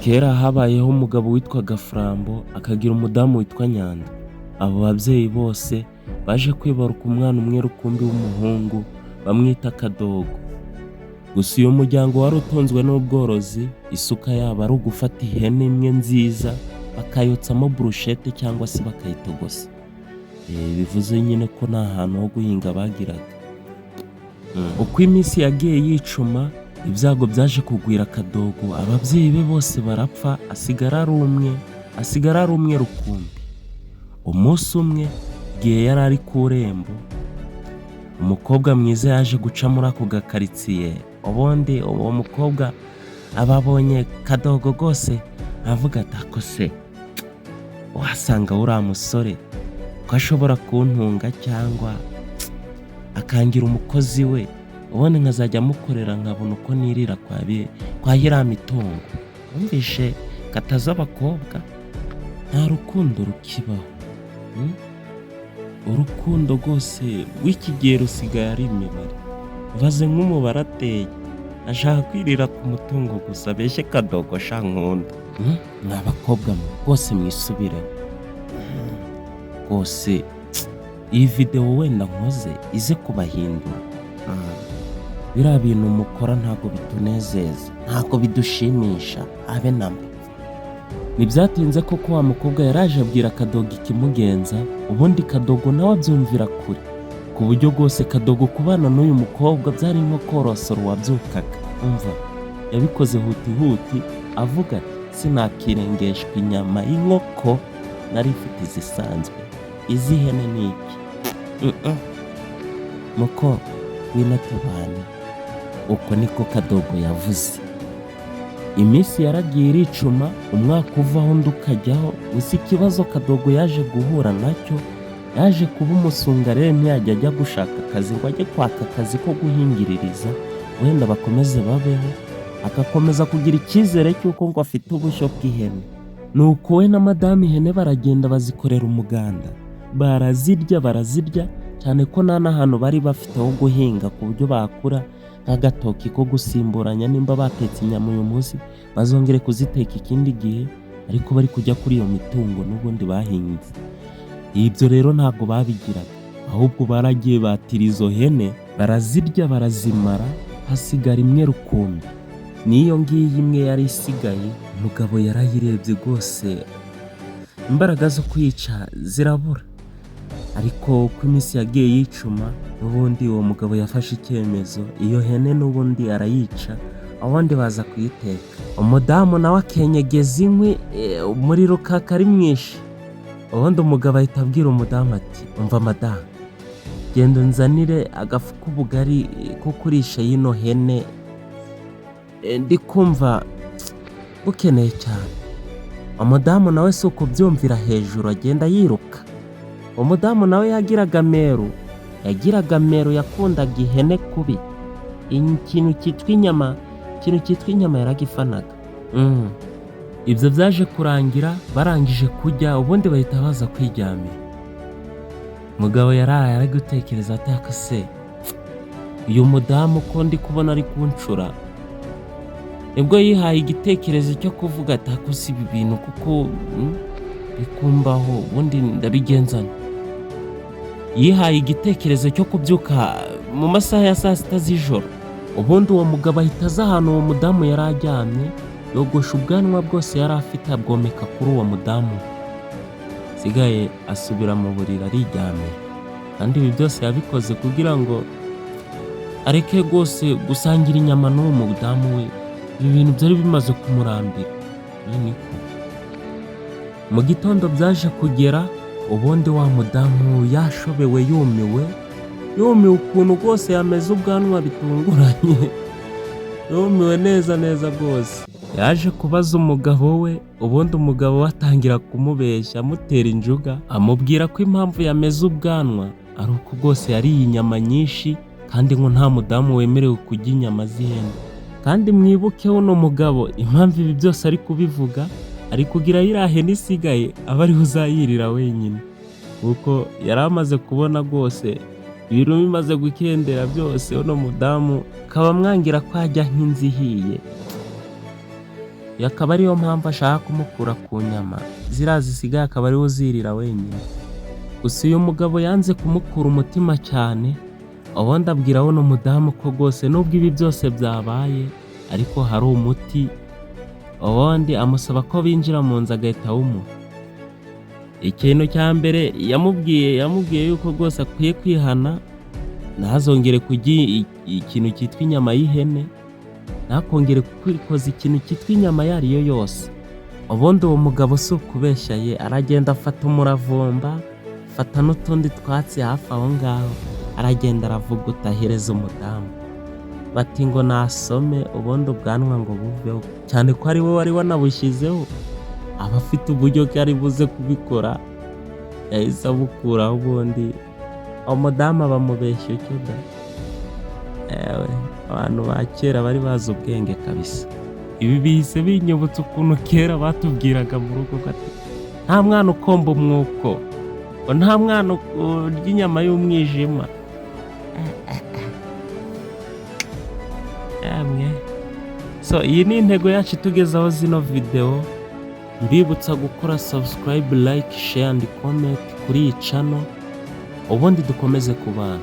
Kera habayeho umugabo witwaga Frambo akagira umudamu witwa Nyanda. Abo babyeyi bose baje kwibaruka umwana umwe rukumbi w'umuhungu bamwita Kadogo. Gusa uyu muryango wari utunzwe n'ubworozi, isuka yabo ari ugufata ihene imwe nziza bakayotsamo burushete cyangwa se bakayitogosa. Bivuze nyine ko nta hantu ho guhinga bagiraga. Uko iminsi yagiye yicuma, ibyago byaje kugwira Kadogo, ababyeyi be bose barapfa, asigara ari umwe rukumbi. Umunsi umwe igihe yari ari ku rembo, umukobwa mwiza yaje guca muri ako gakaritsiye. Ubundi uwo mukobwa ababonye Kadogo rwose avuga ati ako se wasanga uriya musore ko ashobora kuntunga cyangwa akangira umukozi we, ubundi nkazajya amukorera nkabona uko nirira kwa iriya mitungo. Wumvishe kataza abakobwa nta rukundo rukibaho. Urukundo rwose w'iki gihe rusigaye ari imibare. Ubaze nk'umubare ateye, ashaka kwirira ku mutungo gusa. Abeshye Kadogo sha nkunda. Mwa bakobwa mwe rwose mwisubireho rwose. Iyi video wenda nkoze ize kubahindura. Biriya bintu mukora ntabwo bitunezeza, ntabwo bidushimisha abe namba. Ntibyatinze koko wa mukobwa yaraje abwira Kadogo ikimugenza, ubundi Kadogo nawe abyumvira kure, ku buryo rwose Kadogo kubana n'uyu mukobwa byari nko korosora uwabyukaga. Umva, yabikoze huti avuga ati sinakirengeshwa inyama y'inkoko nari ifite izisanzwe, izi hene ni iki? Muko wina tubane. Uko niko Kadogo yavuze. Iminsi yaragiye iricuma, umwaka uvaho undi ukajyaho. Gusa ikibazo Kadogo yaje guhura nacyo, yaje kuba umusungarere, ntiyajya ajya gushaka akazi ngo ajye kwaka akazi ko guhingiririza wenda bakomeze babeho, agakomeza kugira icyizere cy'uko ngo afite ubushyo bw'ihene. Nuko we na madame ihene baragenda bazikorera umuganda, barazirya cyane ko nta n'ahantu bari bafite ho guhinga ku buryo bakura nk'agatoki ko gusimburanya. Nimba batetse inyama uyu munsi bazongere kuziteka ikindi gihe, ariko bari kujya kuri iyo mitungo n'ubundi bahinze. Ibyo rero ntabwo babigiraga, ahubwo baragiye batira izo hene, barazirya barazimara, hasigara imwe rukumbi. N'iyo ngiyi imwe yari isigaye, umugabo yarayirebye rwose, imbaraga zo kwica zirabura. Ariko uko iminsi yagiye yicuma, n'ubundi uwo mugabo yafashe icyemezo, iyo hene n'ubundi arayica, abandi baza kuyiteka. Umudamu nawe akenyegeza inkwi, muri rukaka ari mwinshi. Ubundi umugabo ahita abwira umudamu ati umva madamu, genda unzanire agafu k'ubugari ko kurisha y'ino hene, ndi kumva bukeneye cyane. Umudamu nawe si uko byumvira hejuru, agenda yiruka. Umudamu nawe yagiraga meru, yakundaga ihene kubi. Ikintu cyitwa inyama yaragifanaga. Ibyo byaje kurangira, barangije kujya, ubundi bahita baza kwiryamira. Umugabo yaraye ari gutekereza ati aka se uyu mudamu ko ndi kubona ari kuncura. Nibwo yihaye igitekerezo cyo kuvuga ati ako si ibi bintu kuko bikumbaho, ubundi ndabigenzana. Yihaye igitekerezo cyo kubyuka mu masaha ya saa sita z'ijoro. Ubundi uwo mugabo ahita aza ahantu uwo mudamu yari aryamye, yogosha ubwanwa bwose yari afite abwomeka kuri uwo mudamu. Sigaye asubira mu buriri ariryamye. Kandi ibi byose yabikoze kugira ngo areke rwose gusangira inyama n'uwo mudamu we. Ibi bintu byari bimaze kumurambira. Mu gitondo byaje kugera, ubundi wa mudamu yashobewe, yumiwe ukuntu rwose yameze ubwanwa bitunguranye. Yumiwe neza rwose. Yaje kubaza umugabo we, ubundi umugabo we atangira kumubeshya, amutera injuga, amubwira ko impamvu yameze ubwanwa ari uko rwose yariye inyama nyinshi, kandi ngo nta mudamu wemerewe kurya inyama z'ihene. Kandi mwibuke uno mugabo impamvu ibi byose ari kubivuga, ari kugira iriya hene isigaye aba ariho uzayirira wenyine, kuko yari amaze kubona rwose ibintu bimaze gukendera byose. Uno mudamu kaba mwangira ko ajya nk'inzu ihiye. akaba ariyo mpamvu ashaka kumukura ku nyama, ziriya zisigaye akaba ariwe uzirira wenyine. Gusa uyu mugabo yanze kumukura umutima cyane, ubundi abwira uno mudamu ko rwose nubwo ibi byose byabaye ariko hari umuti, ubundi amusaba ko binjira mu nzu agahita awumuha. Ikintu cya mbere yamubwiye yuko rwose akwiye kwihana, ntazongere kurya ikintu cyitwa inyama y'ihene, ntakongere kwikoza ikintu cyitwa inyama iyo ariyo yose. Ubundi uwo mugabo si ukubeshya ye, aragenda afata umuravumba, afata n'utundi twatsi hafi aho ngaho, aragenda aravuguta ahereza umudamu. Bati ngo nasome ubundi ubwanwa ngo buveho, cyane ko ari we wari wanabushyizeho, aba afite uburyo ko ari buze kubikora, yahise abukuraho. Ubundi umudamu bamubeshya icyo da. Abantu ba kera bari bazi ubwenge kabisa. Ibi bihise binyibutsa ukuntu kera batubwiraga mu rugo ati nta mwana ukomba umwuko, nta mwana urya inyama y'umwijima. So iyi ni intego yacu tugezaho zino video. Mbibutsa gukora subscribe, like, share and comment kuri iyi channel, ubundi dukomeze kubana.